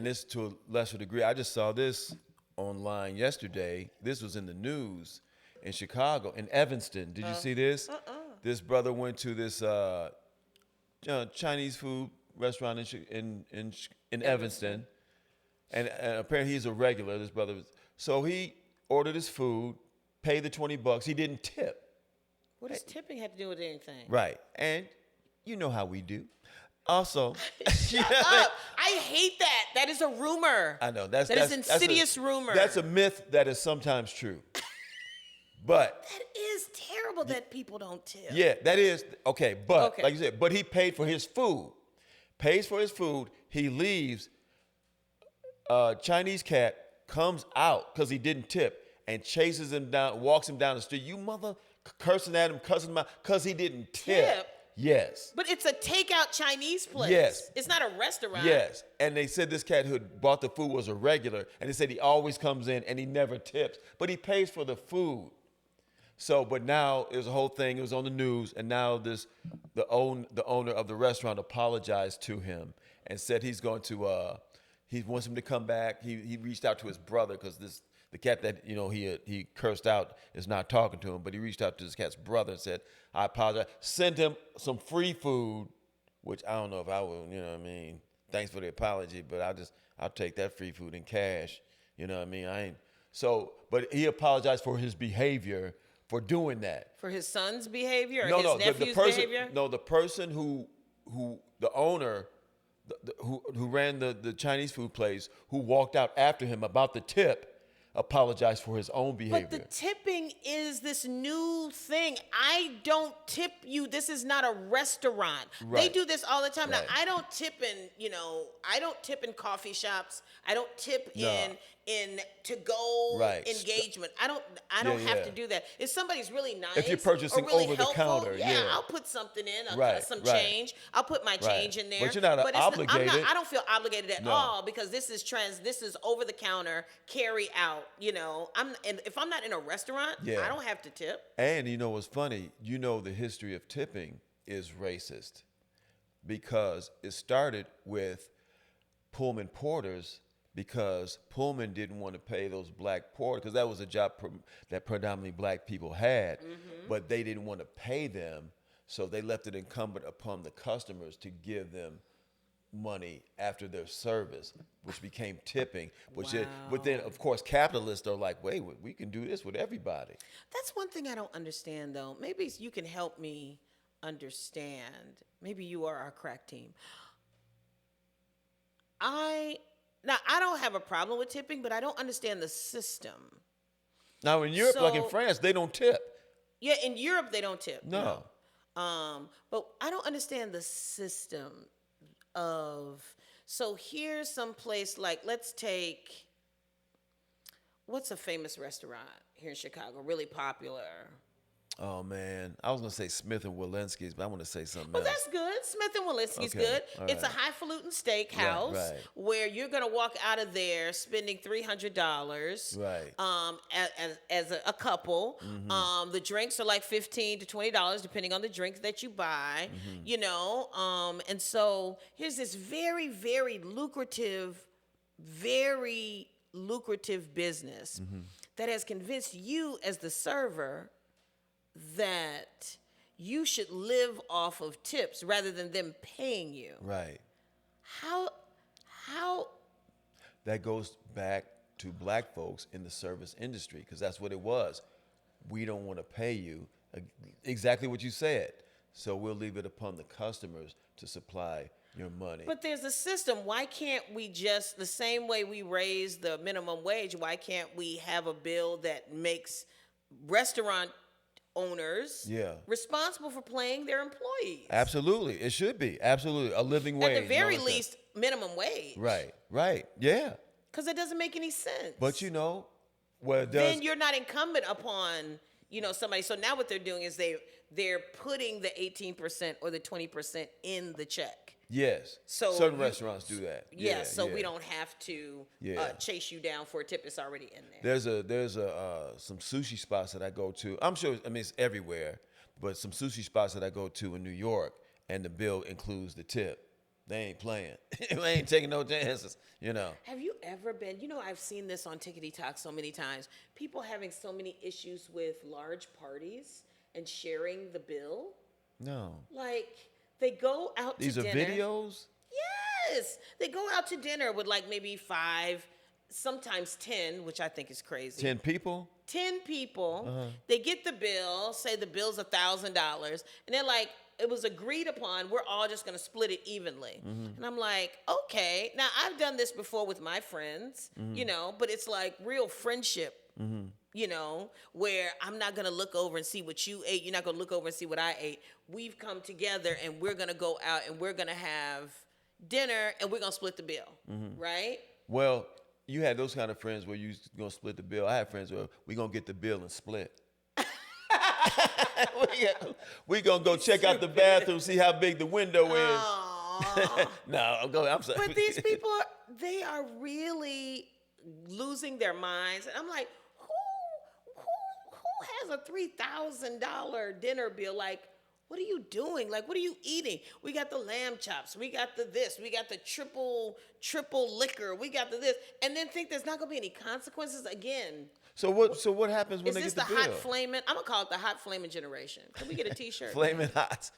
this to a lesser degree. I just saw this online yesterday. This was in the news in Chicago, in Evanston. Did you see this? This brother went to this Chinese food restaurant in Evanston, and apparently he's a regular. This brother, so he ordered his food, paid the $20. He didn't tip. What does tipping have to do with anything? Right, and you know how we do. Also, shut up! I hate that. That is a rumor. I know that's insidious rumor. That's a myth that is sometimes true. But that is terrible that people don't tip. Yeah, that is okay. But like you said, but he paid for his food. Pays for his food. He leaves. Chinese cat comes out because he didn't tip and chases him down, walks him down the street. You mother, cursing at him, cussing him out because he didn't tip. Yes. But it's a takeout Chinese place. Yes. It's not a restaurant. Yes. And they said this cat who had bought the food was a regular, and they said he always comes in and he never tips, but he pays for the food. So, but now it was a whole thing. It was on the news, and now the owner of the restaurant apologized to him and said he's going to he wants him to come back. He reached out to his brother because the cat that he cursed out is not talking to him, but he reached out to this cat's brother and said, I apologize. Send him some free food, which I don't know if I will, you know what I mean? Thanks for the apology, but I'll take that free food in cash. You know what I mean? But he apologized for his behavior for doing that. For his son's behavior or his nephew's behavior? No, the person who the owner who ran the Chinese food place, who walked out after him about the tip, apologized for his own behavior. But the tipping is this new thing. I don't tip you. This is not a restaurant. Right. They do this all the time. Right. Now, I don't tip in coffee shops. I don't tip in to-go engagement. I don't have to do that. If somebody's really nice, if you're purchasing or really over helpful, the counter, I'll put something in, some change. I'll put my change in there. But you're not obligated. I don't feel obligated at all because this is over the counter, carry out. If I'm not in a restaurant, I don't have to tip. And you know what's funny? You know the history of tipping is racist because it started with Pullman porters, because Pullman didn't want to pay those black porters, because that was a job that predominantly black people had, but they didn't want to pay them, so they left it incumbent upon the customers to give them money after their service, which became tipping. But then, of course, capitalists are like, wait, we can do this with everybody. That's one thing I don't understand, though. Maybe you can help me understand. Maybe you are our crack team. I don't have a problem with tipping, but I don't understand the system. Now, in Europe, like in France, they don't tip. Yeah, in Europe, they don't tip. No. But I don't understand the system so here's some place like, let's take, what's a famous restaurant here in Chicago, really popular? Oh, man. I was going to say Smith and Walensky's, but I want to say something else. Oh, that's good. Smith and Walensky's good. All it's right. a highfalutin steakhouse where you're going to walk out of there spending $300 as a couple. Mm-hmm. The drinks are like $15 to $20 depending on the drink that you buy, and so here's this very, very lucrative business that has convinced you as the server that you should live off of tips rather than them paying you. Right. How? That goes back to black folks in the service industry, because that's what it was. We don't want to pay you. Exactly what you said. So we'll leave it upon the customers to supply your money. But there's a system. Why can't we just, the same way we raise the minimum wage, why can't we have a bill that makes restaurant owners responsible for paying their employees? Absolutely. It should be. Absolutely. A living wage. At the very least, minimum wage. Right. Yeah. Because it doesn't make any sense. But well, it does. Then you're not incumbent upon, somebody. So now what they're doing is they're putting the 18% or the 20% in the check. Yes. So certain restaurants do that. Yeah. We don't have to chase you down for a tip. It's already in there. There's some sushi spots that I go to. I'm sure. I mean, it's everywhere, but some sushi spots that I go to in New York, and the bill includes the tip. They ain't playing. They ain't taking no chances, you know. Have you ever been, I've seen this on Tickety Talk so many times, people having so many issues with large parties and sharing the bill? No. Like, they go out These to dinner. These are videos? Yes. They go out to dinner with like maybe 5, sometimes 10, which I think is crazy. 10 people? 10 people. They get the bill, say the bill's $1,000, and they're like, it was agreed upon, we're all just gonna split it evenly. And I'm like, okay. Now, I've done this before with my friends, but it's like real friendship, where I'm not gonna look over and see what you ate. You're not gonna look over and see what I ate. We've come together and we're gonna go out and we're gonna have dinner and we're gonna split the bill, right? Well, you had those kind of friends where you gonna split the bill. I had friends where we gonna get the bill and split. we gonna go check out the bathroom, see how big the window is. No, I'm sorry. But these people, they are really losing their minds. And I'm like, who has a $3,000 dinner bill? Like, what are you doing? Like, what are you eating? We got the lamb chops. We got the this. We got the triple liquor. We got the this. And then think there's not going to be any consequences again. So what happens when they get the bill? Is this the hot flaming? I'm going to call it the hot flaming generation. Can we get a t-shirt? Flaming hot.